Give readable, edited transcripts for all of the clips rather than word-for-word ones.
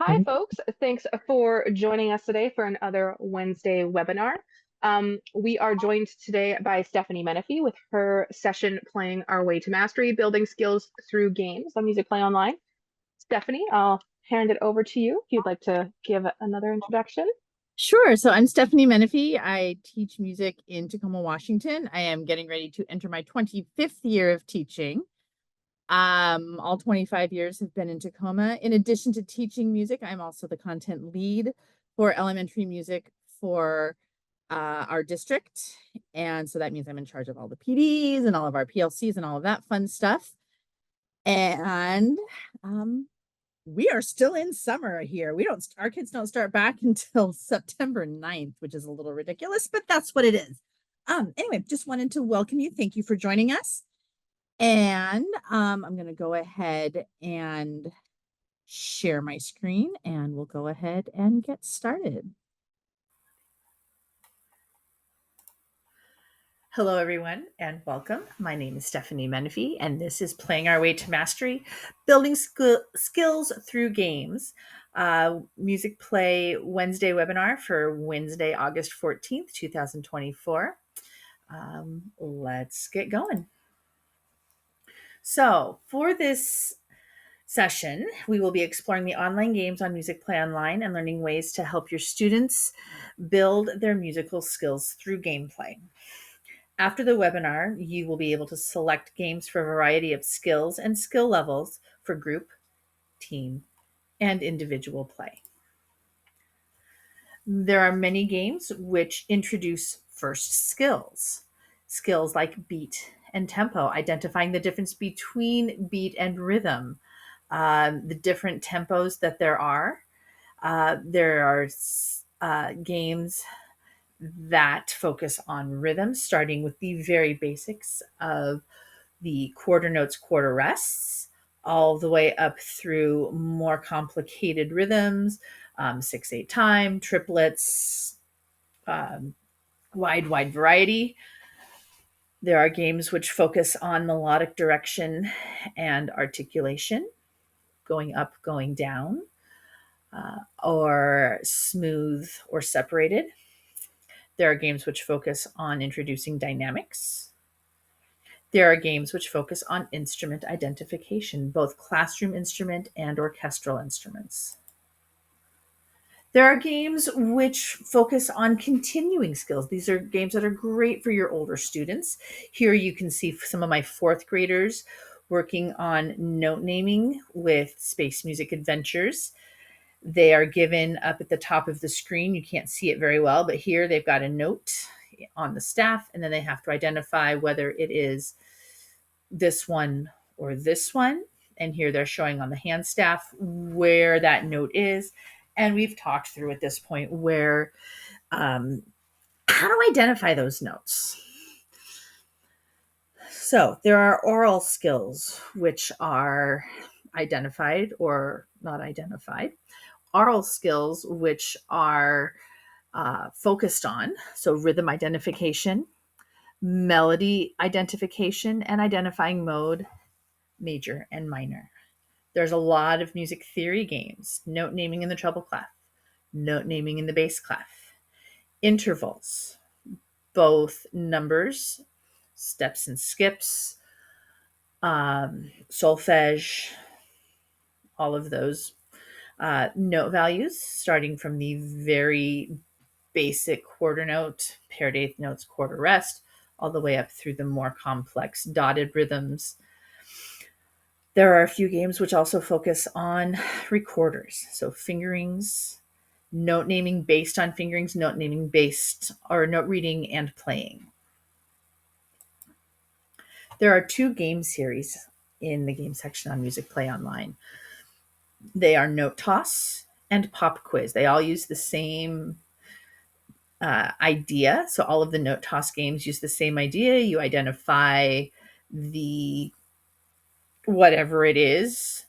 Hi, folks. Thanks for joining us today for another Wednesday webinar. We are joined today by Stephanie Menefee with her session Playing Our Way to Mastery, Building Skills Through Games on Musicplay Online. Stephanie, I'll hand it over to you if you'd like to give another introduction. Sure. So I'm Stephanie Menefee. I teach music in Tacoma, Washington. I am getting ready to enter my 25th year of teaching. All 25 years have been in Tacoma. In addition to teaching music, I'm also the content lead for elementary music for our district. And so that means I'm in charge of all the PDs and all of our PLCs and all of that fun stuff. And we are still in summer here. Our kids don't start back until September 9th, which is a little ridiculous, but that's what it is. Anyway, just wanted to welcome you. Thank you for joining us. And I'm going to go ahead and share my screen and we'll go ahead and get started. Hello, everyone, and welcome. My name is Stephanie Menefee, and this is Playing Our Way to Mastery, Building Skills Through Games, Music Play Wednesday webinar for Wednesday, August 14th, 2024. Let's get going. So for this session, we will be exploring the online games on Musicplay Online and learning ways to help your students build their musical skills through gameplay. After the webinar, you will be able to select games for a variety of skills and skill levels for group, team, and individual play. There are many games which introduce first skills. Skills like beat and tempo, identifying the difference between beat and rhythm, the different tempos that there are. There are games that focus on rhythm, starting with the very basics of the quarter notes, quarter rests, all the way up through more complicated rhythms, 6/8 time, triplets, wide variety. There are games which focus on melodic direction and articulation, going up, going down, or smooth or separated. There are games which focus on introducing dynamics. There are games which focus on instrument identification, both classroom instrument and orchestral instruments. There are games which focus on continuing skills. These are games that are great for your older students. Here you can see some of my fourth graders working on note naming with Space Music Adventures. They are given up at the top of the screen. You can't see it very well, but here they've got a note on the staff, and then they have to identify whether it is this one or this one. And here they're showing on the hand staff where that note is. And we've talked through at this point where how to identify those notes. So there are aural skills, which are identified or not identified. Aural skills, which are focused on, so rhythm identification, melody identification, and identifying mode, major and minor. There's a lot of music theory games, note naming in the treble clef, note naming in the bass clef, intervals, both numbers, steps and skips, solfege, all of those. Note values, starting from the very basic quarter note, paired eighth notes, quarter rest, all the way up through the more complex dotted rhythms. There are a few games which also focus on recorders, so fingerings, note naming based on fingerings, note naming based or note reading and playing. There are two game series in the game section on Musicplay Online. They are Note Toss and Pop Quiz. They all use the same idea. So all of the Note Toss games use the same idea. You identify the whatever it is.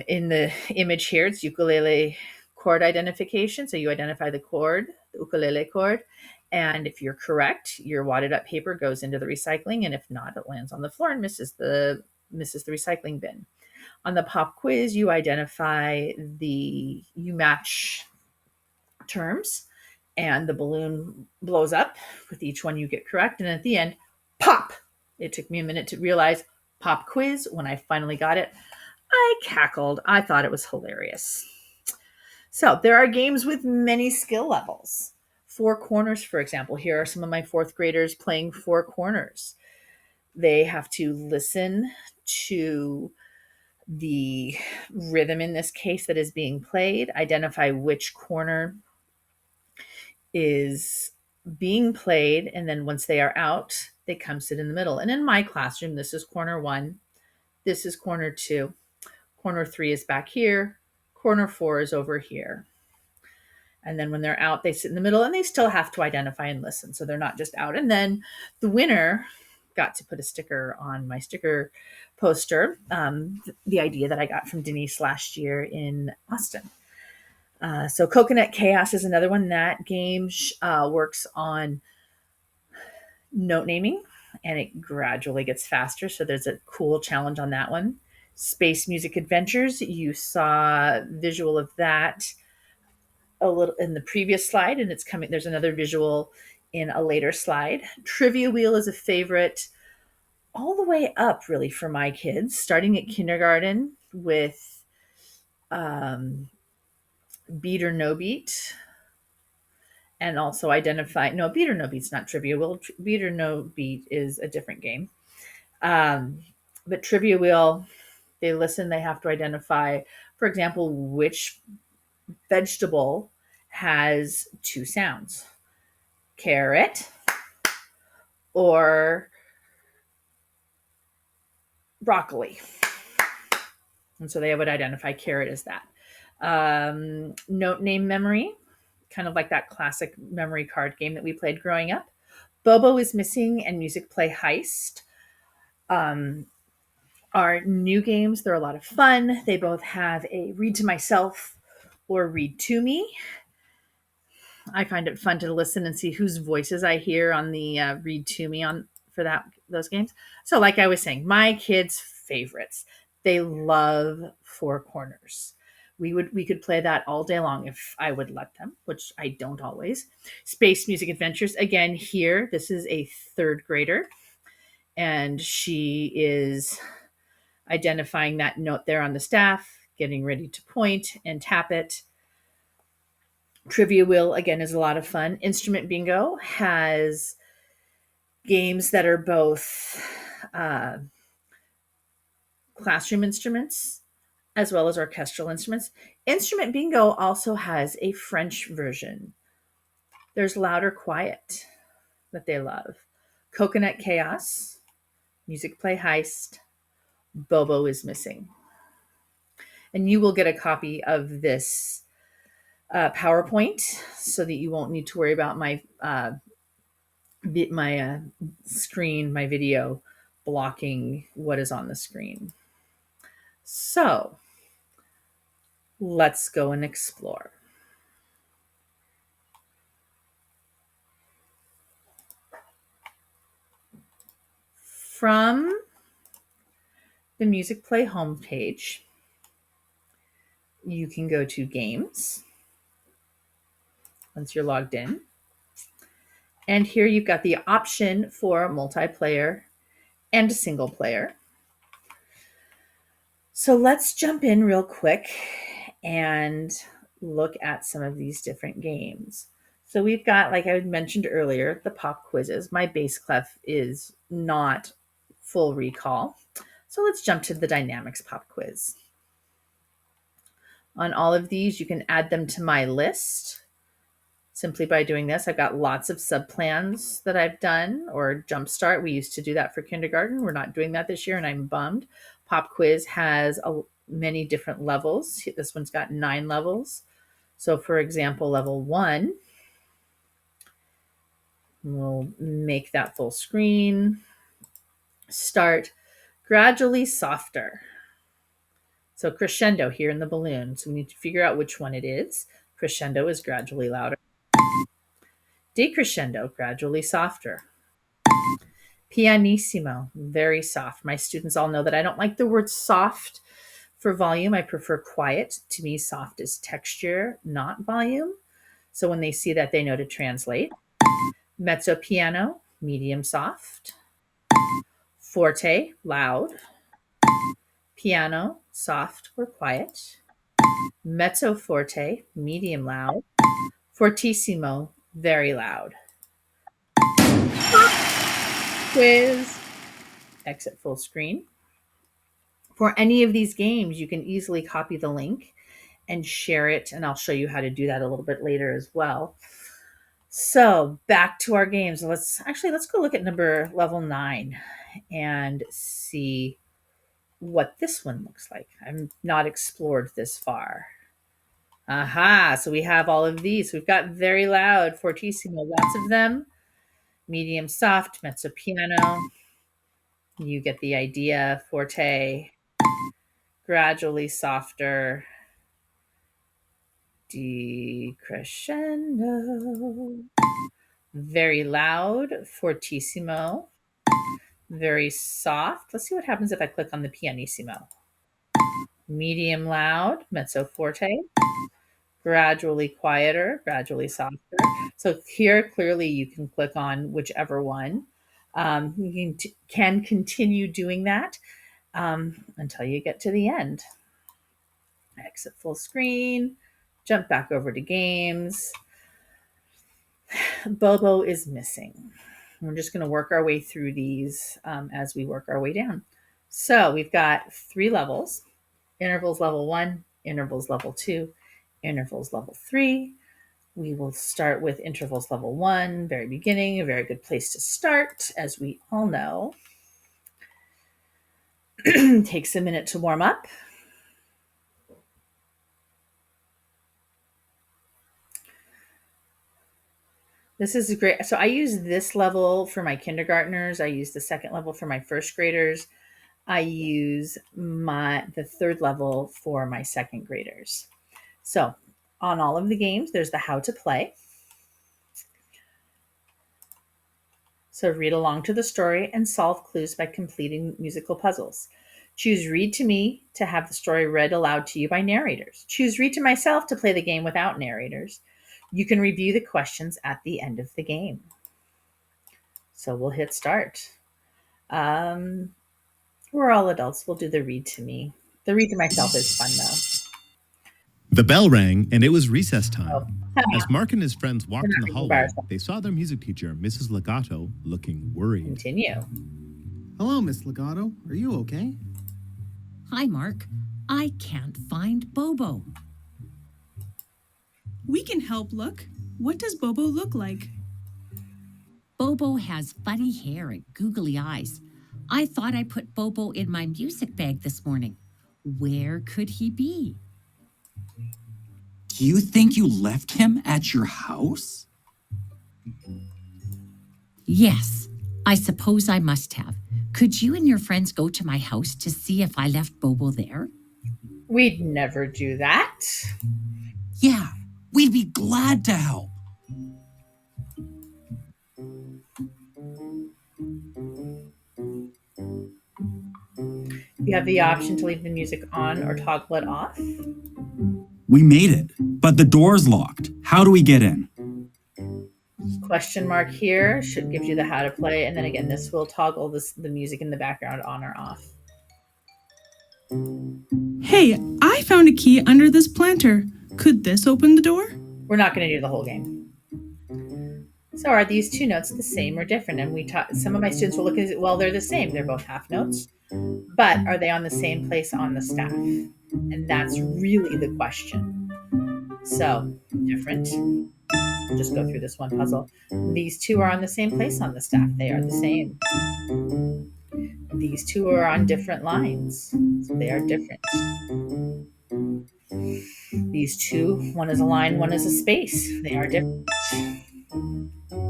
In the image here, it's ukulele chord identification. So you identify the chord, the ukulele chord. And if you're correct, your wadded up paper goes into the recycling. And if not, it lands on the floor and misses the recycling bin. On the pop quiz, you match terms, and the balloon blows up with each one you get correct. And at the end, pop! It took me a minute to realize pop quiz. When I finally got it, I cackled. I thought it was hilarious. So there are games with many skill levels. Four corners, for example. Here are some of my fourth graders playing four corners. They have to listen to the rhythm, in this case, that is being played, identify which corner is being played, and then once they are out, they come sit in the middle. And in my classroom, this is corner 1, this is corner 2, corner 3 is back here, corner 4 is over here. And then when they're out, they sit in the middle, and they still have to identify and listen. So they're not just out. And then the winner got to put a sticker on my sticker poster, the idea that I got from Denise last year in Austin. So Coconut Chaos is another one. That game works on note naming, and it gradually gets faster. So there's a cool challenge on that one. Space Music Adventures, you saw visual of that a little in the previous slide, and it's coming. There's another visual in a later slide. Trivia Wheel is a favorite all the way up, really, for my kids, starting at kindergarten with beat or no beat, and also beat or no beat's not Trivia Wheel. Beat or no beat is a different game. But Trivia Wheel, they listen, they have to identify, for example, which vegetable has two sounds: carrot or broccoli. And so they would identify carrot as that. Note name memory, kind of like that classic memory card game that we played growing up. Bobo is Missing and Musicplay Heist are new games. They're a lot of fun. They both have a read to myself or read to me. I find it fun to listen and see whose voices I hear on the read to me for those games. So like I was saying, my kids' favorites, they love Four Corners. We could play that all day long if I would let them, which I don't always. Space Music Adventures, again, here, this is a third grader, and she is identifying that note there on the staff, getting ready to point and tap it. Trivia Wheel, again, is a lot of fun. Instrument Bingo has games that are both classroom instruments as well as orchestral instruments. Instrument Bingo also has a French version. There's Loud or Quiet that they love. Coconut Chaos, Musicplay Heist, Bobo is Missing. And you will get a copy of this PowerPoint so that you won't need to worry about my screen, my video blocking what is on the screen. So let's go and explore. From the Musicplay homepage, you can go to Games once you're logged in. And here you've got the option for multiplayer and single player. So let's jump in real quick and look at some of these different games. So we've got, like I mentioned earlier, the pop quizzes. My bass clef is not full recall. So let's jump to the dynamics pop quiz. On all of these, you can add them to my list simply by doing this. I've got lots of subplans that I've done, or Jumpstart. We used to do that for kindergarten. We're not doing that this year, and I'm bummed. Pop quiz has many different levels. This one's got 9 levels. So for example, level 1, we'll make that full screen. Start gradually softer. So crescendo here in the balloon. So we need to figure out which one it is. Crescendo is gradually louder. Decrescendo, gradually softer. Pianissimo, very soft. My students all know that I don't like the word soft For volume, I prefer quiet. To me, soft is texture, not volume. So when they see that, they know to translate. Mezzo piano, medium soft. Forte, loud. Piano, soft or quiet. Mezzo forte, medium loud. Fortissimo, very loud. Quiz. Exit full screen. For any of these games, you can easily copy the link and share it, and I'll show you how to do that a little bit later as well. So back to our games. Let's go look at level 9 and see what this one looks like. I've not explored this far. Aha, so we have all of these. We've got very loud, fortissimo, lots of them. Medium soft, mezzo piano. You get the idea. Forte, gradually softer. Decrescendo. Very loud, fortissimo. Very soft. Let's see what happens if I click on the pianissimo. Medium loud, mezzo forte. Gradually quieter, gradually softer. So here, clearly, you can click on whichever one. You can continue doing that until you get to the end. Exit full screen, jump back over to games. Bobo is missing. We're just going to work our way through these as we work our way down. So we've got 3 levels: intervals level 1, intervals level 2, intervals level 3. We will start with intervals level 1, very beginning, a very good place to start, as we all know. Takes a minute to warm up. This is great. So I use this level for my kindergartners. I use the second level for my first graders. I use the third level for my second graders. So on all of the games, there's the how to play. So read along to the story and solve clues by completing musical puzzles. Choose read to me to have the story read aloud to you by narrators. Choose read to myself to play the game without narrators. You can review the questions at the end of the game. So we'll hit start. We're all adults. We'll do the read to me. The read to myself is fun, though. The bell rang, and it was recess time. As Mark and his friends walked in the hallway, they saw their music teacher, Mrs. Legato, looking worried. Continue. Hello, Miss Legato. Are you okay? Hi, Mark. I can't find Bobo. We can help look. What does Bobo look like? Bobo has funny hair and googly eyes. I thought I put Bobo in my music bag this morning. Where could he be? Do you think you left him at your house? Yes, I suppose I must have. Could you and your friends go to my house to see if I left Bobo there? We'd never do that. Yeah, we'd be glad to help. You have the option to leave the music on or toggle it off. We made it, but the door's locked. How do we get in? Question mark here should give you the how to play, and then again, this will toggle the music in the background on or off. Hey, I found a key under this planter. Could this open the door? We're not going to do the whole game. So are these 2 notes the same or different? And some of my students will look at it, well, they're the same. They're both half notes. But are they on the same place on the staff? And that's really the question. So, different. Just go through this one puzzle. These 2 are on the same place on the staff. They are the same. These 2 are on different lines. So they are different. These 2, one is a line, one is a space. They are different.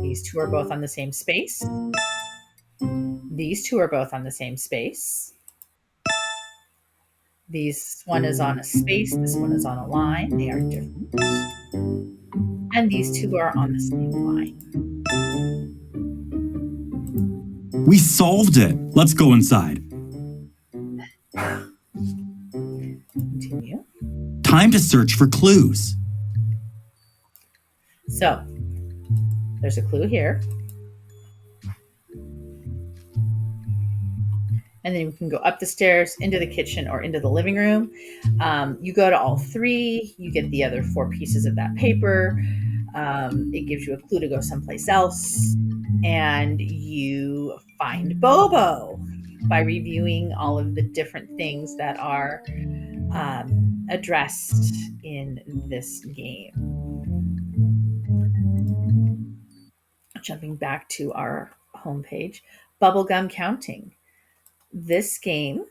These 2 are both on the same space. These 2 are both on the same space. One is on a space, this one is on a line. They are different. And these 2 are on the same line. We solved it. Let's go inside. Time to search for clues. So there's a clue here. And then we can go up the stairs, into the kitchen, or into the living room. You go to all three. You get the other 4 pieces of that paper. It gives you a clue to go someplace else. And you find Bobo by reviewing all of the different things that are addressed in this game. Jumping back to our homepage, bubblegum counting. This game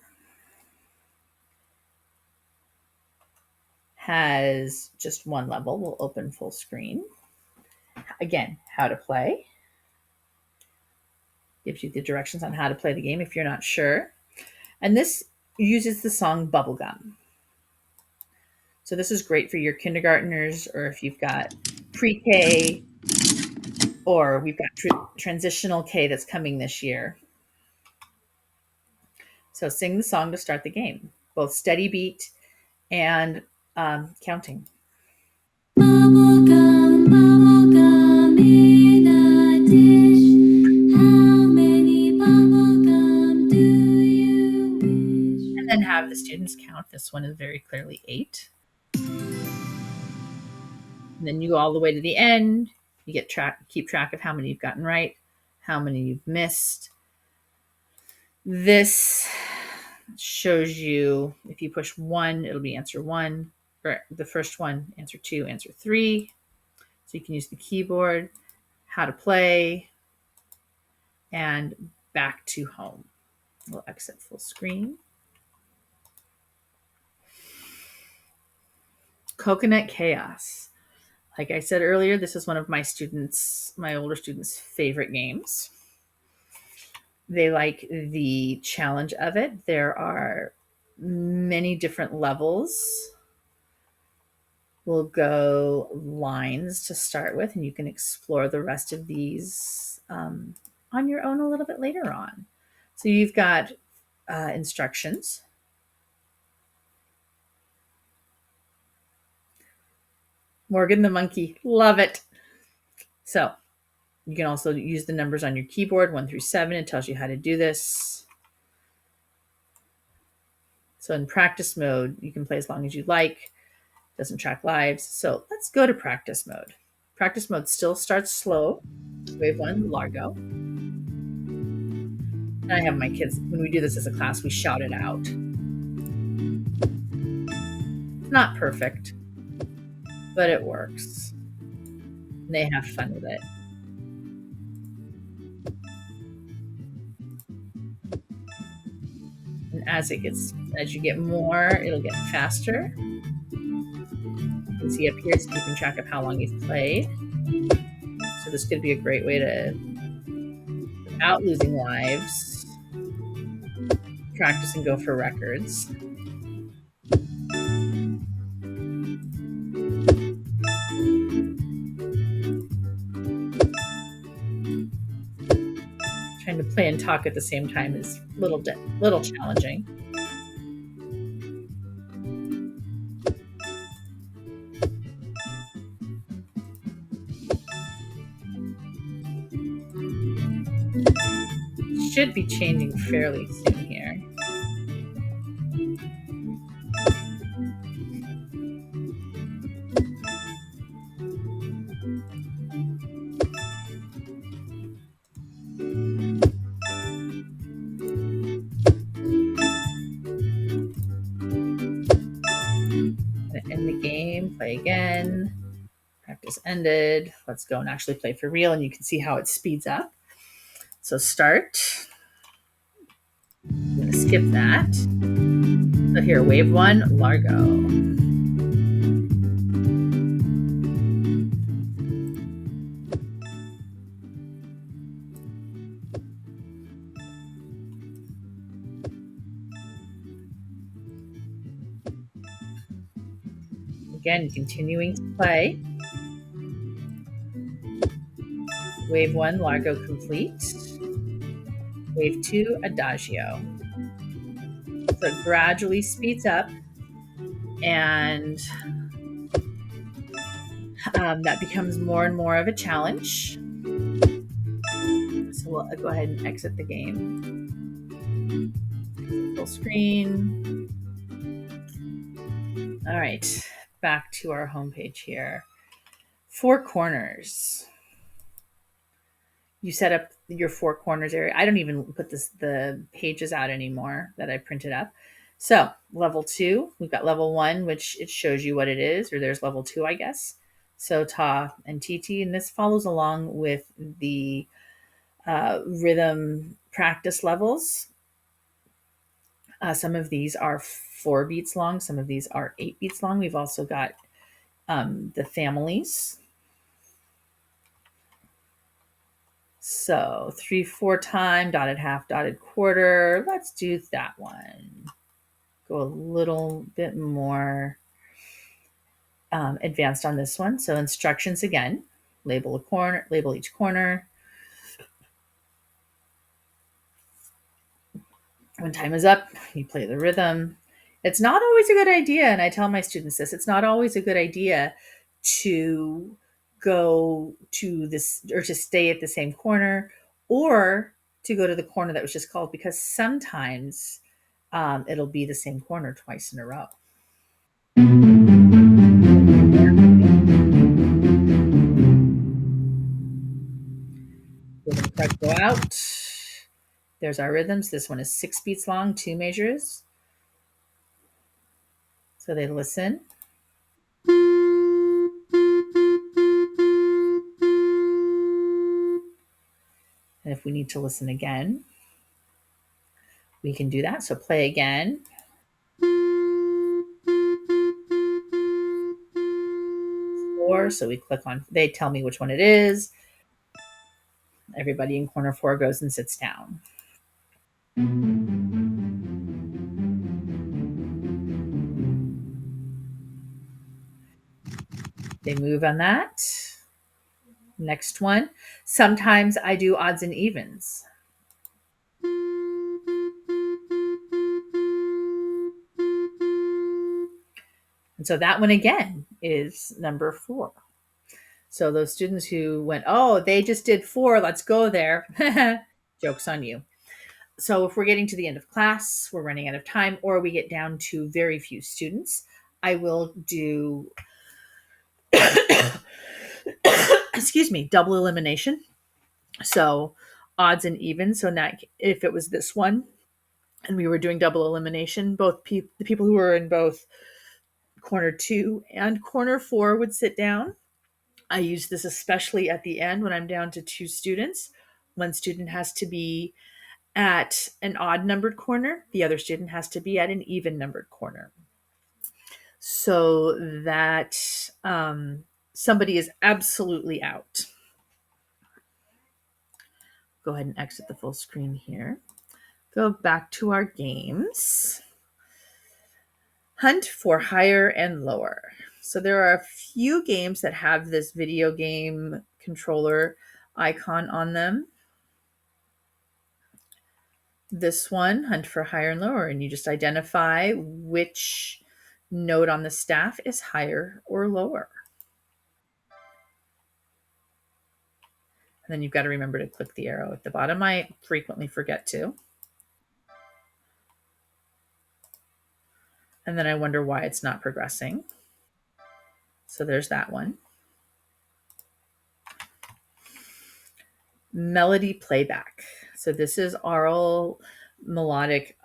has just 1 level. We'll open full screen. Again, how to play. Gives you the directions on how to play the game if you're not sure. And this uses the song Bubblegum. So this is great for your kindergartners, or if you've got pre-K, or we've got transitional K that's coming this year. So sing the song to start the game, both steady beat and counting. Bubblegum, bubblegum in a dish. How many bubblegum do you wish? And then have the students count. This one is very clearly 8. And then you go all the way to the end. You keep track of how many you've gotten right, how many you've missed. This shows you if you push 1, it'll be answer 1, or the first one, answer 2, answer 3. So you can use the keyboard, how to play, and back to home. We'll exit full screen. Coconut Chaos. Like I said earlier, this is one of my older students' favorite games. They like the challenge of it. There are many different levels. We'll go lines to start with, and you can explore the rest of these on your own a little bit later on. So you've got instructions. Morgan the monkey, love it. So you can also use the numbers on your keyboard, 1 through 7. It tells you how to do this. So in practice mode, you can play as long as you like. Doesn't track lives. So let's go to practice mode. Practice mode still starts slow. Wave 1, Largo. And I have my kids, when we do this as a class, we shout it out. It's not perfect, but it works. And they have fun with it. And as you get more, it'll get faster. You can see up here it's keeping track of how long you've played. So this could be a great way to, without losing lives, practice and go for records. Trying to play and talk at the same time is a little challenging. Should be changing fairly soon here. End the game, play again. Practice ended. Let's go and actually play for real, and you can see how it speeds up. So start. I'm going to skip that. So here, wave 1, Largo. Again, continuing to play. Wave 1, Largo complete. Wave 2, Adagio. So it gradually speeds up. And that becomes more and more of a challenge. So we'll go ahead and exit the game. Full screen. All right, back to our homepage here. 4 corners. You set up your 4 corners area. I don't even put the pages out anymore that I printed up. So level 2, we've got level 1, which it shows you what it is, or there's level 2, I guess. So ta and tt, and this follows along with the rhythm practice levels. Some of these are 4 beats long. Some of these are 8 beats long. We've also got the families. So 3/4 time, dotted half, dotted quarter. Let's do that one. Go a little bit more advanced on this one. So instructions again. Label a corner. Label each corner. When time is up, you play the rhythm. It's not always a good idea, and I tell my students this, it's not always a good idea to go to this or to stay at the same corner or to go to the corner that was just called, because sometimes it'll be the same corner twice in a row. Rhythm part go out. There's our rhythms. This one is 6 beats long, 2 measures. So they listen. And if we need to listen again, we can do that. So play again. So we click on, they tell me which one it is. Everybody in corner 4 goes and sits down. They move on that. Next one. Sometimes I do odds and evens. And so that one again is number 4. So those students who went, oh, they just did 4, let's go there. Joke's on you. So if we're getting to the end of class, we're running out of time, or we get down to very few students, I will do, excuse me, double elimination. So odds and evens. So in that, if it was this one and we were doing double elimination, both the people who were in both corner 2 and corner 4 would sit down. I use this especially at the end when I'm down to 2 students. One student has to be at an odd numbered corner. The other student has to be at an even numbered corner. So that somebody is absolutely out. Go ahead and exit the full screen here. Go back to our games. Hunt for higher and lower. So there are a few games that have this video game controller icon on them. This one, Hunt for higher and lower, and you just identify which note on the staff is higher or lower. And then you've got to remember to click the arrow at the bottom. I frequently forget to. And then I wonder why it's not progressing. So there's that one. Melody playback. So this is aural melodic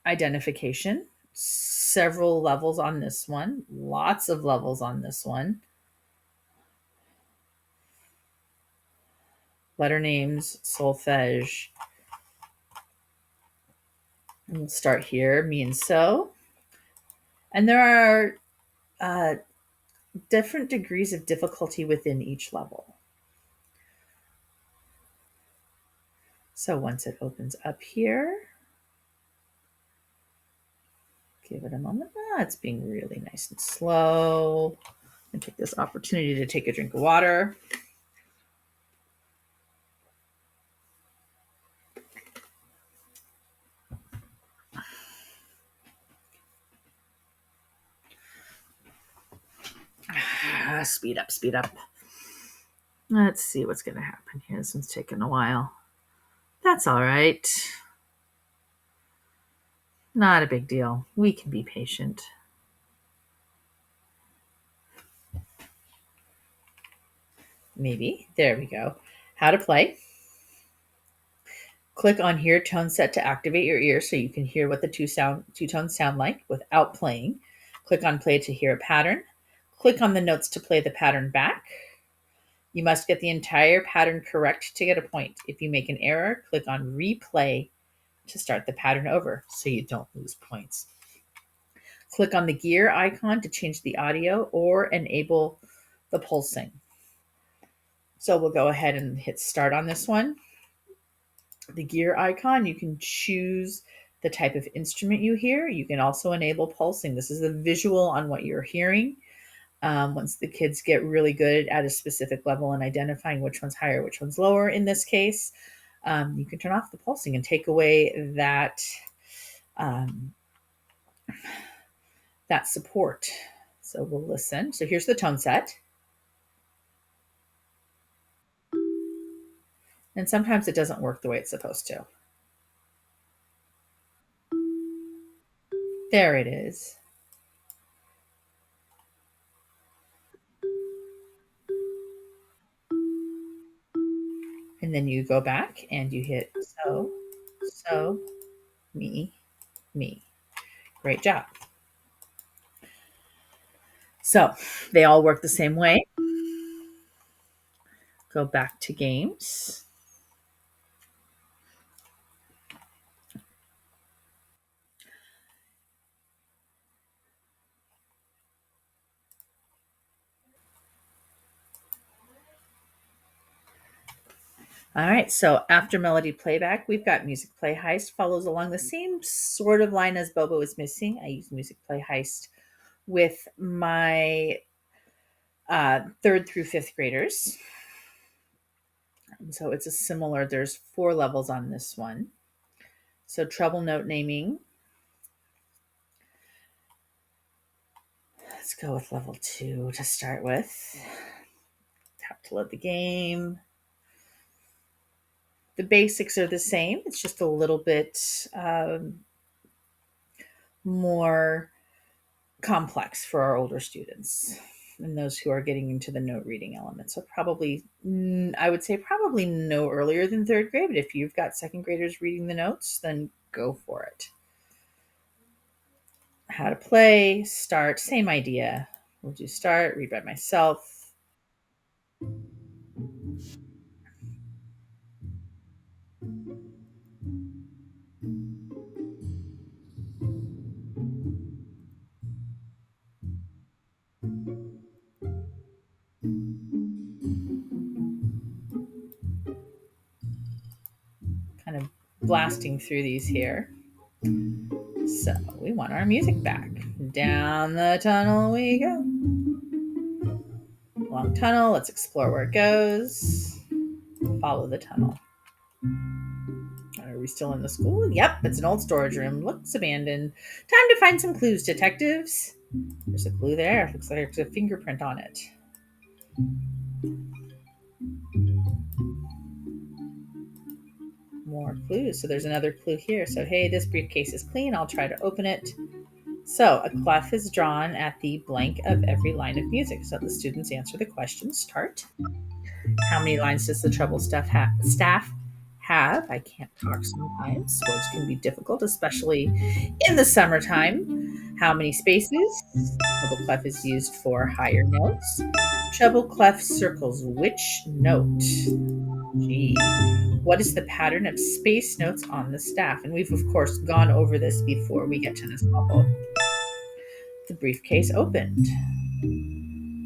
identification. Several levels on this one. Lots of levels on this one. Letter names, solfege. And we'll start here, me and so. And there are different degrees of difficulty within each level. So once it opens up here, give it a moment. It's being really nice and slow. And take this opportunity to take a drink of water. Speed up, speed up. Let's see what's going to happen here. This one's taking a while. That's all right. Not a big deal. We can be patient. Maybe. There we go. How to play. Click on Hear Tone Set to activate your ear so you can hear what the two tones sound like without playing. Click on Play to hear a pattern. Click on the notes to play the pattern back. You must get the entire pattern correct to get a point. If you make an error, click on Replay to start the pattern over so you don't lose points. Click on the gear icon to change the audio or enable the pulsing. So we'll go ahead and hit start on this one. The gear icon, you can choose the type of instrument you hear. You can also enable pulsing. This is a visual on what you're hearing. Once the kids get really good at a specific level and identifying which one's higher, which one's lower in this case, you can turn off the pulsing and take away that that support. So we'll listen. So here's the tone set. And sometimes it doesn't work the way it's supposed to. There it is. And then you go back and you hit so, so, me, me. Great job. So they all work the same way. Go back to games. All right, so after melody playback, we've got Musicplay Heist, follows along the same sort of line as Bobo is missing. I use Musicplay Heist with my 3rd through 5th graders. And so it's a similar, there's 4 levels on this one. So treble note naming. Let's go with level 2 to start with. Tap to load the game. The basics are the same. It's just a little bit more complex for our older students and those who are getting into the note reading element. So probably, I would say probably no earlier than 3rd grade, but if you've got 2nd graders reading the notes, then go for it. How to play, start, same idea. We'll do start, read by myself. Kind of blasting through these here. So we want our music back. Down the tunnel we go. Long tunnel, let's explore where it goes. Follow the tunnel. Are we still in the school? Yep, it's an old storage room. Looks abandoned. Time to find some clues, detectives. There's a clue there. Looks like there's a fingerprint on it. More clues. So there's another clue here. So, hey, this briefcase is clean. I'll try to open it. So a clef is drawn at the blank of every line of music. So the students answer the question. Start. How many lines does the treble staff have? I can't talk sometimes. Words can be difficult, especially in the summertime. How many spaces? Treble clef is used for higher notes. Treble clef circles which note? G. What is the pattern of space notes on the staff? And we've, of course, gone over this before we get to this level. The briefcase opened.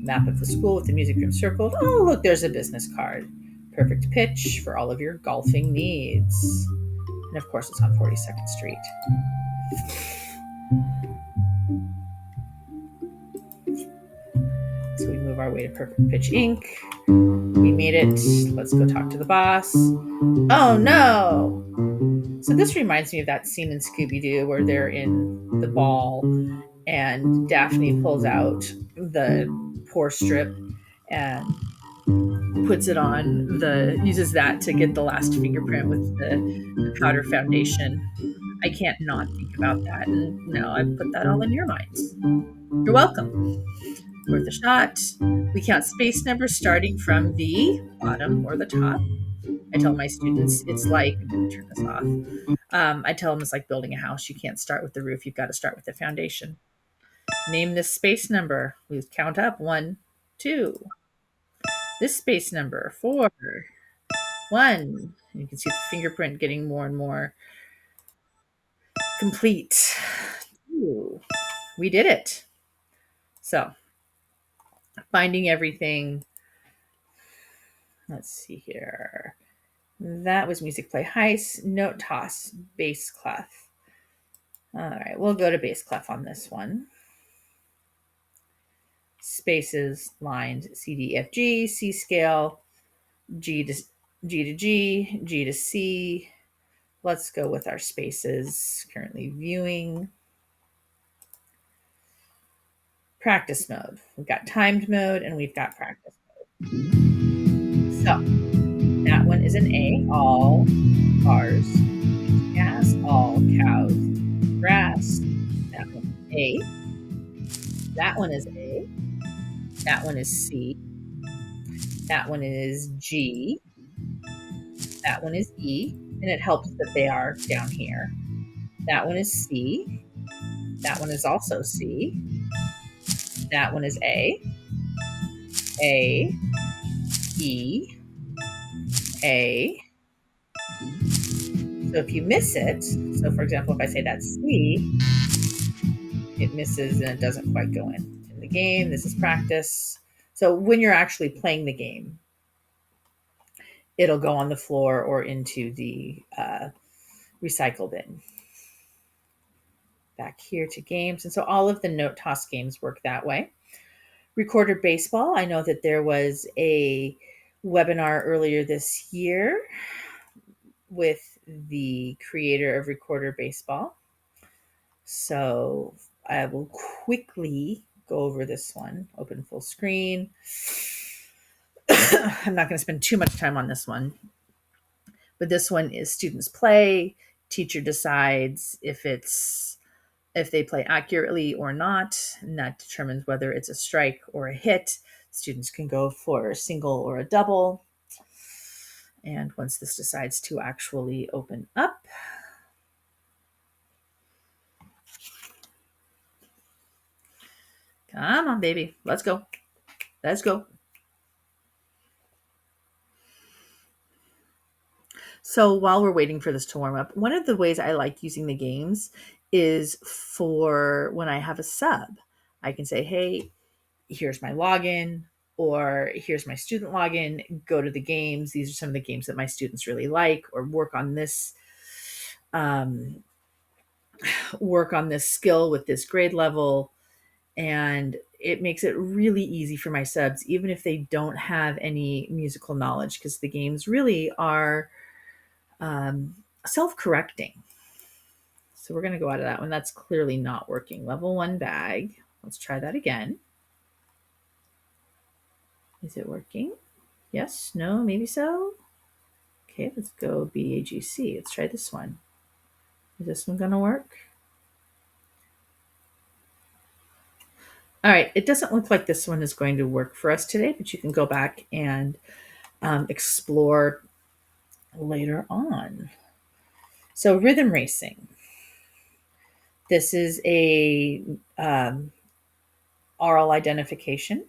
Map of the school with the music room circled. Oh, look, there's a business card. Perfect pitch for all of your golfing needs. And of course, it's on 42nd Street. So we move our way to Perfect Pitch Inc. We made it. Let's go talk to the boss. Oh no! So this reminds me of that scene in Scooby-Doo where they're in the ball and Daphne pulls out the pour strip and puts it on uses that to get the last fingerprint with the powder foundation. I can't not think about that. And now I've put that all in your minds. You're welcome. Worth a shot. We count space numbers starting from the bottom or the top. I tell my students it's like, turn this off. I tell them it's like building a house. You can't start with the roof. You've got to start with the foundation. Name this space number. We count up 1, 2. This space number 4, 1. You can see the fingerprint getting more and more complete. Ooh, we did it. So finding everything. Let's see here. That was music play heist, note toss, bass clef. All right, we'll go to bass clef on this one. Spaces, lines, C, D, F, G, C scale, G to G, G to C. Let's go with our spaces. Currently viewing. Practice mode. We've got timed mode and we've got practice mode. So that one is an A, all cars, gas, all cows, grass. That one A. That one is A. That one is C. That one is G. That one is E. And it helps that they are down here. That one is C. That one is also C. That one is A. A. E. A. So if you miss it, so for example, if I say that's C, it misses and it doesn't quite go in the game. This is practice. So when you're actually playing the game, it'll go on the floor or into the recycle bin. Back here to games. And so all of the note toss games work that way. Recorder baseball. I know that there was a webinar earlier this year with the creator of Recorder Baseball. So I will quickly go over this one. Open full screen. I'm not going to spend too much time on this one. But this one is students play. Teacher decides if they play accurately or not, and that determines whether it's a strike or a hit. Students can go for a single or a double. And once this decides to actually open up, come on, baby, let's go. Let's go. So while we're waiting for this to warm up, one of the ways I like using the games is for when I have a sub. I can say, hey, here's my login, or here's my student login, go to the games. These are some of the games that my students really like, or work on this skill with this grade level. And it makes it really easy for my subs, even if they don't have any musical knowledge, because the games really are self-correcting. So we're going to go out of that one. That's clearly not working. Level 1 bag. Let's try that again. Is it working? Yes, no, maybe so. Okay, let's go BAGC. Let's try this one. Is this one going to work? All right, it doesn't look like this one is going to work for us today, but you can go back and explore later on. So rhythm racing. This is a aural identification.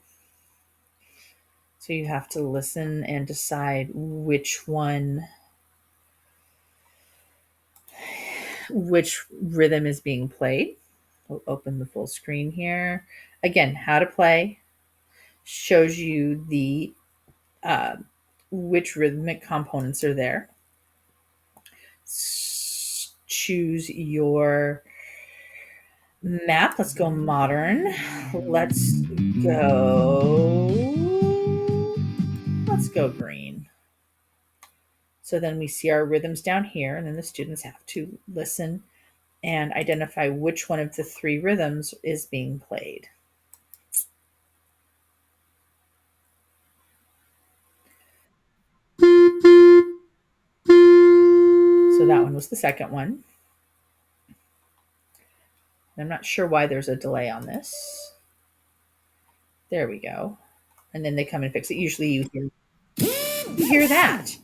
So you have to listen and decide which rhythm is being played. We'll open the full screen here. Again, how to play shows you the which rhythmic components are there. Choose your map. Let's go modern. Let's go green. So then we see our rhythms down here, and then the students have to listen and identify which one of the 3 rhythms is being played. that one was the second one. I'm not sure why there's a delay on this. There we go. And then they come and fix it. Usually you hear that.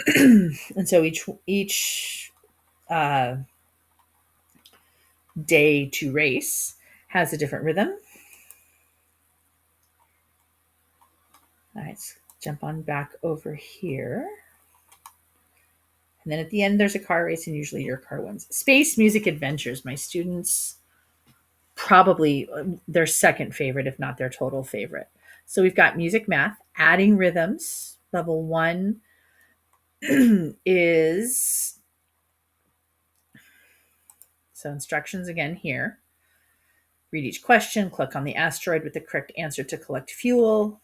And so each day to race has a different rhythm. All right, let's jump on back over here. And then at the end, there's a car race, and usually your car wins. Space Music Adventures. My students probably their second favorite, if not their total favorite. So we've got music math, adding rhythms. Level 1 is, so instructions again here. Read each question, click on the asteroid with the correct answer to collect fuel.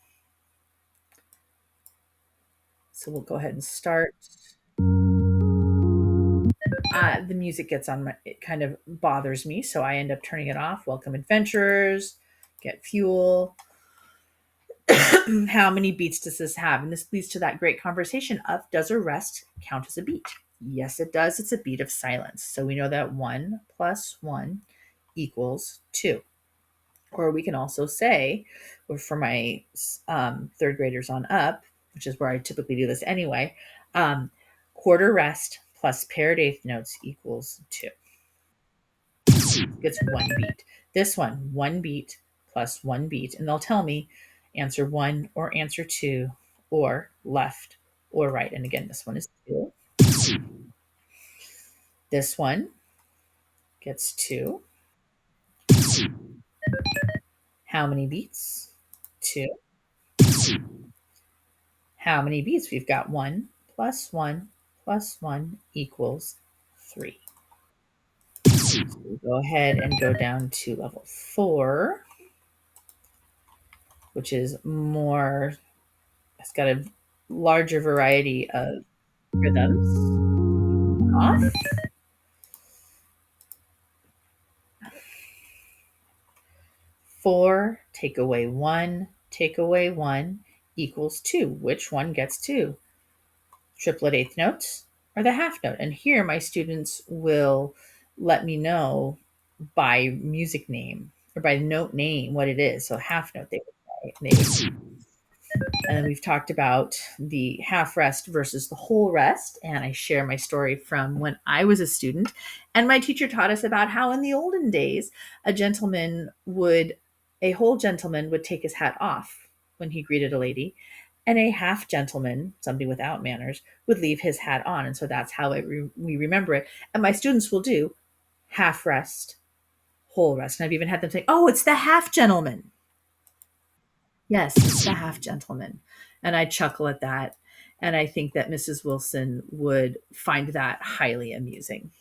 So we'll go ahead and start. The music gets on my, it kind of bothers me, so I end up turning it off. Welcome adventurers, get fuel. How many beats does this have? And this leads to that great conversation of, does a rest count as a beat? Yes, it does. It's a beat of silence. So we know that 1 + 1 equals 2. Or we can also say, or for my third graders on up, which is where I typically do this anyway, quarter rest plus paired eighth notes equals 2. Gets 1 beat. This one beat plus 1 beat. And they'll tell me answer 1 or answer 2 or left or right. And again, this one is 2. This one gets 2. How many beats? 2. How many beats? We've got 1 + 1 + 1 equals 3. So we'll go ahead and go down to level 4, which is more, it's got a larger variety of rhythms. Off. Four, take away 1 equals 2. Which one gets 2? Triplet eighth notes or the half note? And here my students will let me know by music name or by note name what it is. So half note they would say. And then we've talked about the half rest versus the whole rest. And I share my story from when I was a student. And my teacher taught us about how in the olden days, a whole gentleman would take his hat off when he greeted a lady. And a half gentleman, somebody without manners, would leave his hat on. And so that's how we remember it. And my students will do half rest, whole rest. And I've even had them say, oh, it's the half gentleman. Yes, it's the half gentleman. And I chuckle at that. And I think that Mrs. Wilson would find that highly amusing.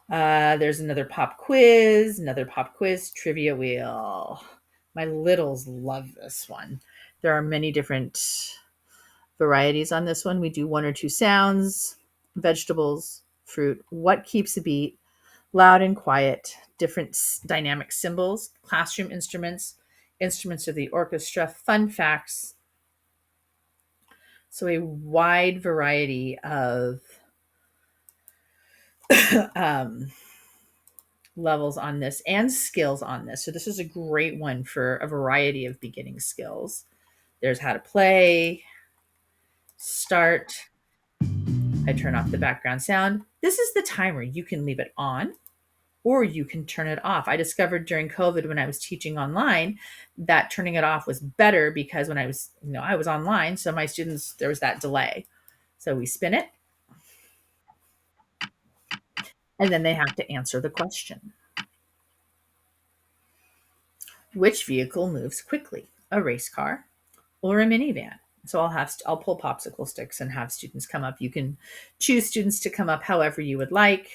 There's another pop quiz, trivia wheel. My littles love this one. There are many different varieties on this one. We do 1 or 2 sounds, vegetables, fruit, what keeps a beat, loud and quiet, different dynamic symbols, classroom instruments, instruments of the orchestra, fun facts. So a wide variety of levels on this and skills on this. So this is a great one for a variety of beginning skills. There's how to play, start. I turn off the background sound. This is the timer. You can leave it on or you can turn it off. I discovered during COVID when I was teaching online that turning it off was better because when I was online, so my students, there was that delay. So we spin it and then they have to answer the question. Which vehicle moves quickly, a race car or a minivan? So I'll pull popsicle sticks and have students come up. You can choose students to come up however you would like.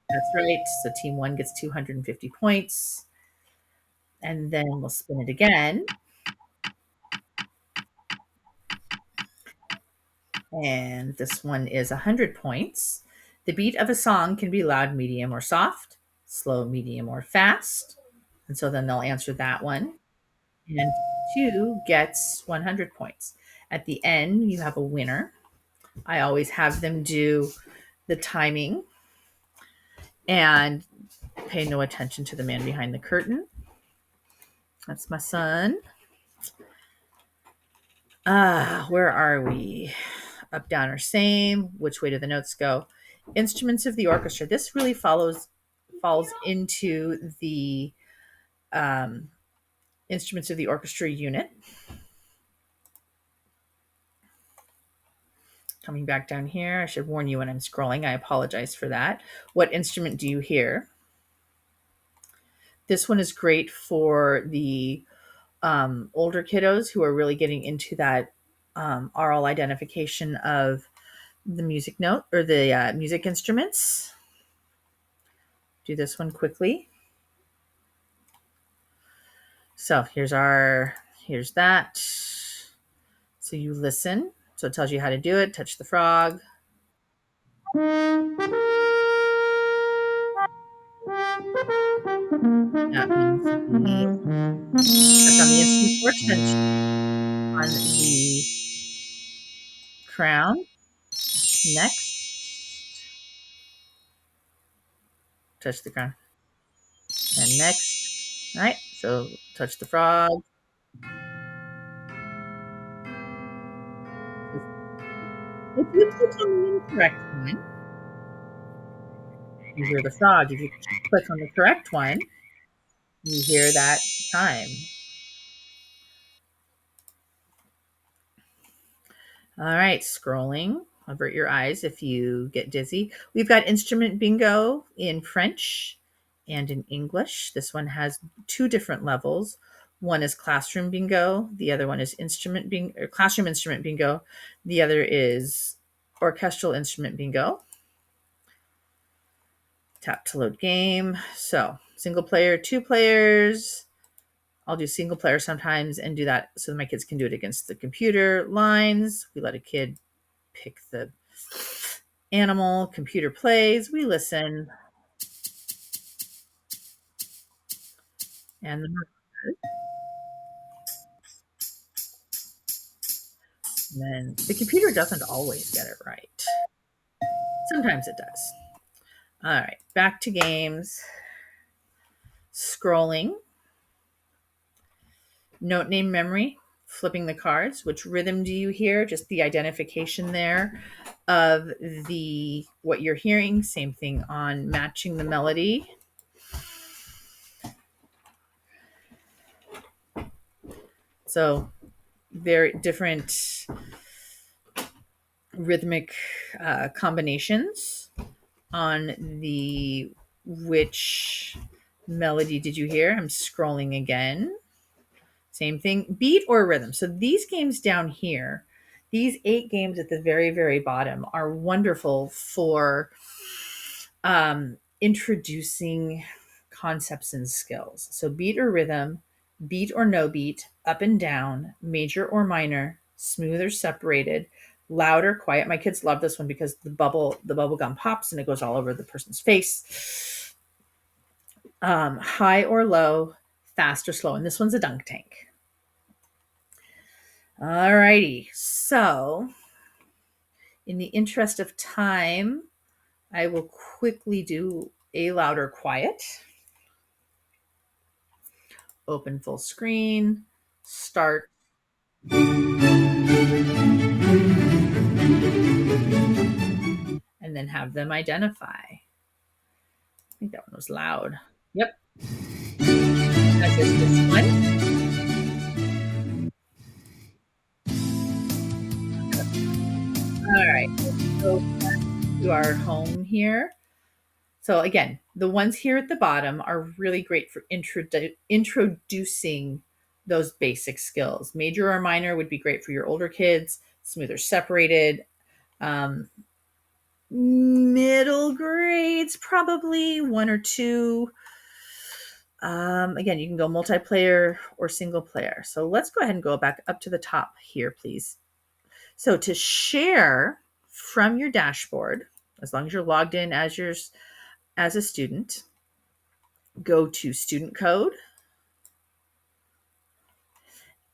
That's right. So team 1 gets 250 points. And then we'll spin it again. And this one is 100 points. The beat of a song can be loud, medium, or soft, slow, medium, or fast. And so then they'll answer that one. And 2 gets 100 points. At the end, you have a winner. I always have them do the timing and pay no attention to the man behind the curtain. That's my son. Where are we? Up, down, or same? Which way do the notes go? Instruments of the orchestra. This really falls into the instruments of the orchestra unit. Coming back down here, I should warn you when I'm scrolling. I apologize for that. What instrument do you hear? This one is great for the older kiddos who are really getting into that aural identification of the music note or the music instruments. Do this one quickly. So here's that. So you listen. So it tells you how to do it. Touch the frog. That means touch on the instrument or touch on the crown. Next. Touch the crown. And next. All right. So touch the frog. If you click on the incorrect one, you hear the frog. If you click on the correct one, you hear that chime. All right, scrolling. Avert your eyes if you get dizzy. We've got instrument bingo in French and in English. This one has two different levels. One is classroom bingo. The other one is instrument bingo, or classroom instrument bingo. The other is orchestral instrument bingo. Tap to load game. So single player, 2 players. I'll do single player sometimes and do that so my kids can do it against the computer lines. We let a kid pick the animal, computer plays, we listen. And then the computer doesn't always get it right. Sometimes it does. All right, back to games. Scrolling. Note name memory, flipping the cards. Which rhythm do you hear? Just the identification there of what you're hearing. Same thing on matching the melody. So very different rhythmic combinations on the which melody did you hear? I'm scrolling again. Same thing, beat or rhythm. So these games down here, these 8 games at the very, very bottom are wonderful for introducing concepts and skills. So beat or rhythm, beat or no beat, up and down, major or minor, smooth or separated, loud or quiet. My kids love this one because the bubble gum pops and it goes all over the person's face. High or low, fast or slow. And this one's a dunk tank. All righty. So in the interest of time, I will quickly do a loud or quiet. Open full screen, start. And then have them identify. I think that one was loud. Yep. That is this one. All right. Let's go back to our home here. So again, the ones here at the bottom are really great for introducing those basic skills. Major or minor would be great for your older kids. Smooth or separated. Middle grades, probably 1 or 2. Again, you can go multiplayer or single player. So let's go ahead and go back up to the top here, please. So to share from your dashboard, as long as you're logged in as a student, go to student code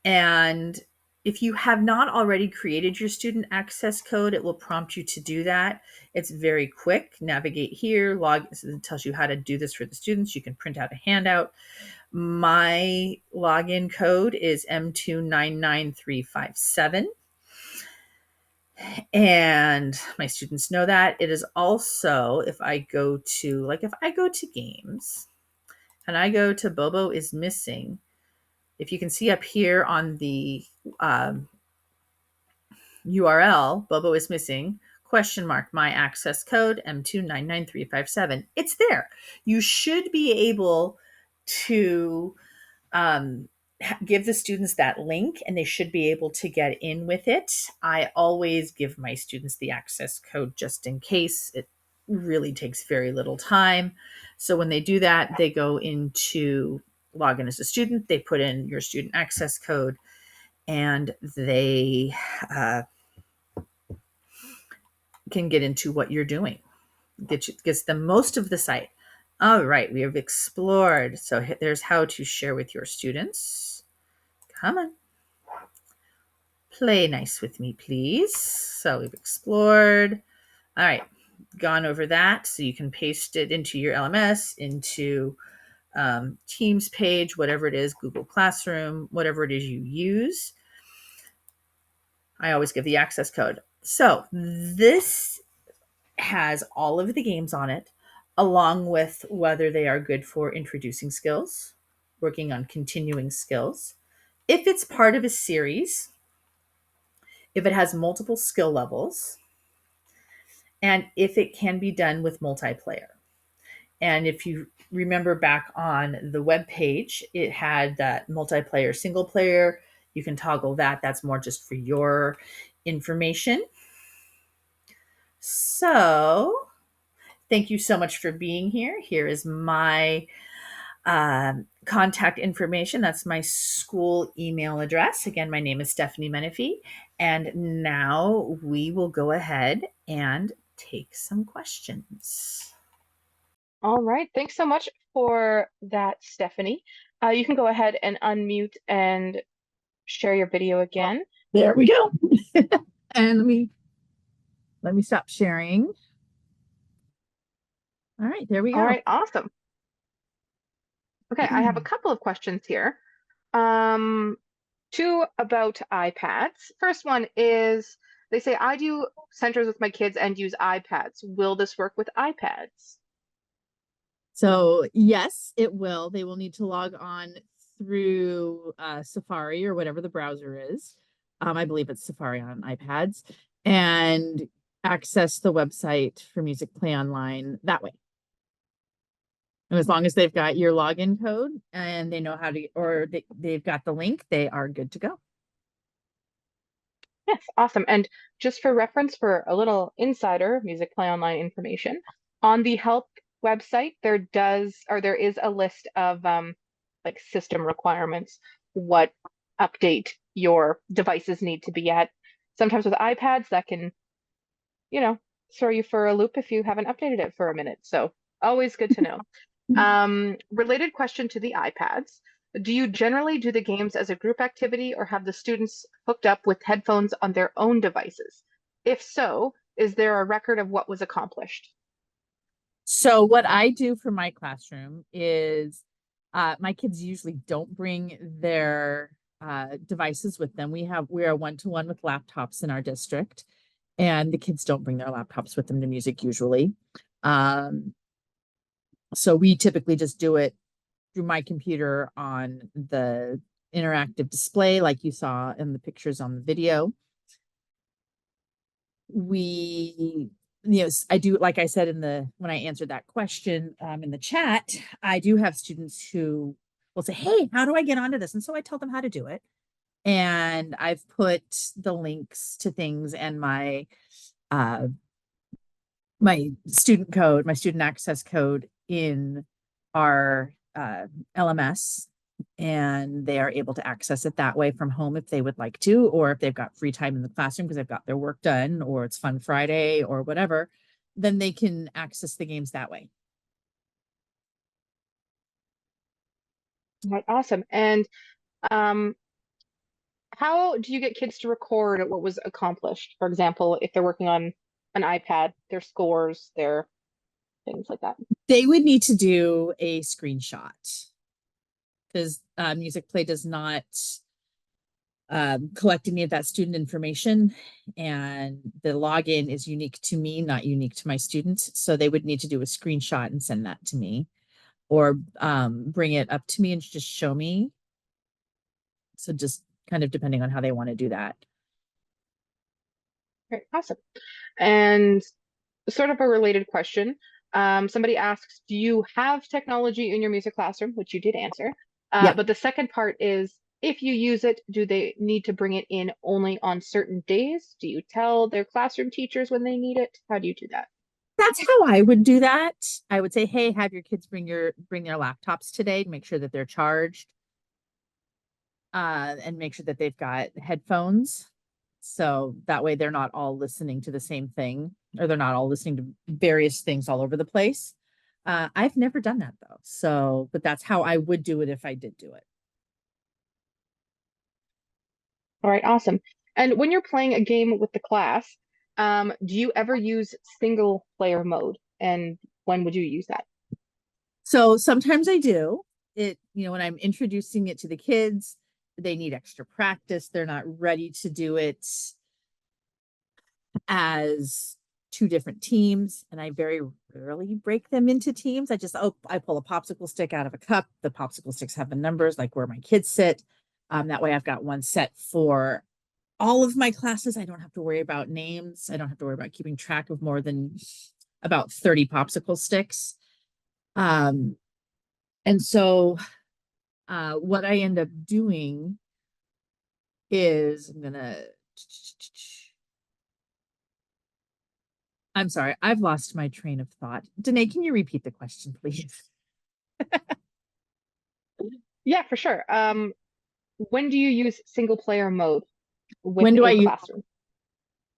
and If you have not already created your student access code, it will prompt you to do that. It's very quick. Navigate here, it tells you how to do this for the students. You can print out a handout. My login code is M299357. And my students know that. It is also, if I go to games and I go to Bobo is missing, if you can see up here on the URL, Bobo is missing, my access code, M299357. It's there. You should be able to give the students that link and they should be able to get in with it. I always give my students the access code just in case. It really takes very little time. So when they do that, they go into login as a student, they put in your student access code, and they can get into what you're doing. Gets them most of the site. All right, we have explored. So there's how to share with your students. Come on. Play nice with me, please. So we've explored. All right, gone over that. So you can paste it into your LMS, into Teams page, whatever it is, Google Classroom, whatever it is you use. I always give the access code. So this has all of the games on it, along with whether they are good for introducing skills, working on continuing skills. If it's part of a series, if it has multiple skill levels, and if it can be done with multiplayer. And if you remember back on the web page, it had that multiplayer, single player. You can toggle that. That's more just for your information. So thank you so much for being here. Here is my contact information. That's my school email address. Again, my name is Stephanie Menefee. And now we will go ahead and take some questions. All right. Thanks so much for that, Stephanie. You can go ahead and unmute and share your video again. There we go. And let me stop sharing. All right, there we go. All right, awesome. Okay, I have a couple of questions here. Two about iPads. First one is, they say, I do centers with my kids and use iPads. Will this work with iPads? So yes, it will. They will need to log on through Safari or whatever the browser is. I believe it's Safari on iPads, and access the website for Musicplay Online that way. And as long as they've got your login code and they know how to, or they've got the link, they are good to go. Yes, awesome. And just for reference, for a little insider Musicplay Online information, on the help website, there is a list of like system requirements, what update your devices need to be at. Sometimes with iPads, that can, throw you for a loop if you haven't updated it for a minute. So always good to know. Related question to the iPads. Do you generally do the games as a group activity or have the students hooked up with headphones on their own devices? If so, is there a record of what was accomplished? So what I do for my classroom is my kids usually don't bring their devices with them. We are one-to-one with laptops in our district, and the kids don't bring their laptops with them to music usually. So we typically just do it through my computer on the interactive display, like you saw in the pictures on the video. I do, like I said when I answered that question in the chat, I do have students who will say, hey, how do I get onto this? And so I tell them how to do it. And I've put the links to things and my student code, my student access code in our LMS, and they are able to access it that way from home if they would like to, or if they've got free time in the classroom because they've got their work done, or it's Fun Friday or whatever, then they can access the games that way. Right, awesome. And How do you get kids to record what was accomplished? For example, if they're working on an iPad, their scores, their things like that. They would need to do a screenshot because Musicplay does not collect any of that student information, and the login is unique to me, not unique to my students. So they would need to do a screenshot and send that to me, or bring it up to me and just show me. So just kind of depending on how they want to do that. Great, awesome. And sort of a related question. Somebody asks, do you have technology in your music classroom? Which you did answer. Yeah. But the second part is, if you use it, do they need to bring it in only on certain days? Do you tell their classroom teachers when they need it? How do you do that? That's how I would do that. I would say, hey, have your kids bring their laptops today to make sure that they're charged. And make sure that they've got headphones. So that way they're not all listening to the same thing, or they're not all listening to various things all over the place. I've never done that though. So, but that's how I would do it if I did do it. All right, awesome. And when you're playing a game with the class, do you ever use single player mode? And when would you use that? So sometimes I do it, when I'm introducing it to the kids, they need extra practice. They're not ready to do it as two different teams. And I very rarely break them into teams. I pull a popsicle stick out of a cup. The popsicle sticks have the numbers like where my kids sit. That way I've got one set for all of my classes. I don't have to worry about names. I don't have to worry about keeping track of more than about 30 popsicle sticks. And so what I end up doing is I'm sorry, I've lost my train of thought. Danae, can you repeat the question, please? Yeah, for sure. When do you use single player mode with When do a I use? classroom?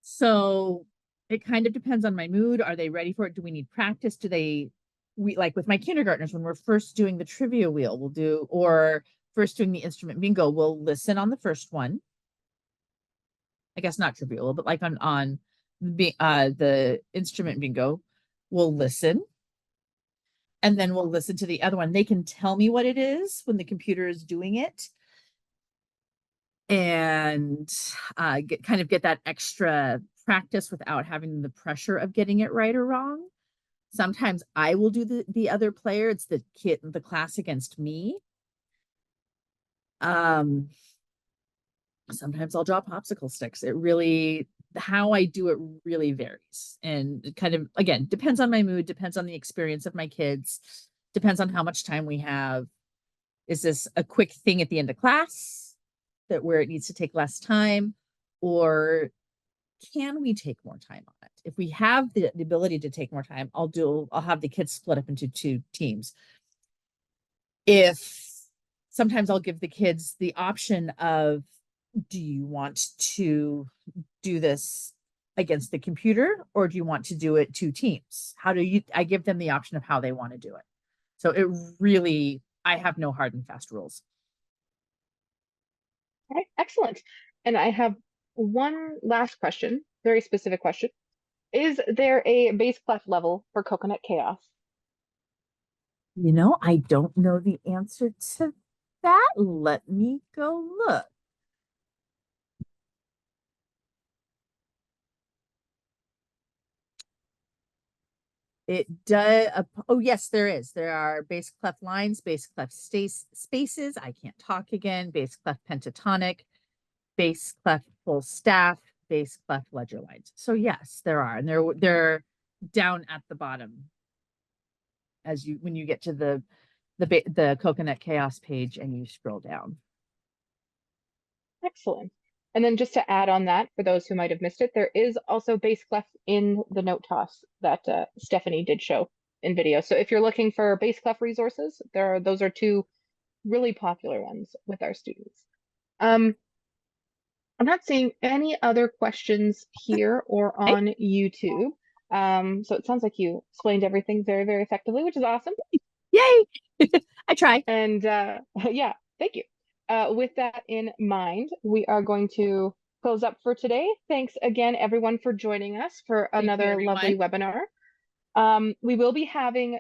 So it kind of depends on my mood. Are they ready for it? Do we need practice? We like with my kindergartners, when we're first doing the trivia wheel, or first doing the instrument bingo, we'll listen on the first one. I guess not trivia wheel, but like on the instrument bingo, we'll listen. And then we'll listen to the other one. They can tell me what it is when the computer is doing it. And get that extra practice without having the pressure of getting it right or wrong. Sometimes I will do the other player. It's the class against me. Sometimes I'll draw popsicle sticks. How I do it really varies, and it kind of, again, depends on my mood, depends on the experience of my kids, depends on how much time we have. Is this a quick thing at the end of class where it needs to take less time, or can we take more time on it? If we have the ability to take more time, I'll have the kids split up into two teams. Sometimes I'll give the kids the option of, do you want to do this against the computer, or do you want to do it two teams? I give them the option of how they want to do it. So I have no hard and fast rules. All right, excellent. And I have one last question, very specific question. Is there a bass clef level for Coconut Chaos? I don't know the answer to that. Let me go look. It does. Oh, yes, there is. There are bass clef lines, bass clef spaces. I can't talk again. Bass clef pentatonic, bass clef full staff, bass clef ledger lines. So yes, there are, and they're down at the bottom when you get to the Coconut Chaos page and you scroll down. Excellent. And then just to add on that, for those who might have missed it, there is also bass clef in the note toss that Stephanie did show in video. So if you're looking for bass clef resources, those are two really popular ones with our students. I'm not seeing any other questions here or on YouTube. So it sounds like you explained everything very, very effectively, which is awesome. Yay! I try. And yeah, thank you. with that in mind, we are going to close up for today. Thanks again, everyone, for joining us for another lovely webinar. We will be having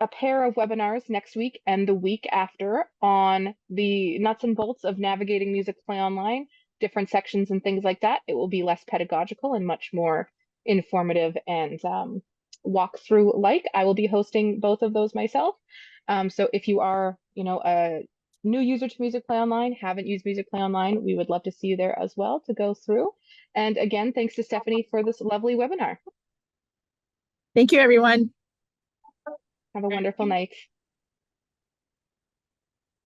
a pair of webinars next week and the week after on the nuts and bolts of navigating Musicplay Online, different sections and things like that. It will be less pedagogical and much more informative and walkthrough like. I will be hosting both of those myself. So if you are, a new user to Musicplay Online, haven't used Musicplay Online, we would love to see you there as well to go through. And again, thanks to Stephanie for this lovely webinar. Thank you, everyone. Have a wonderful night.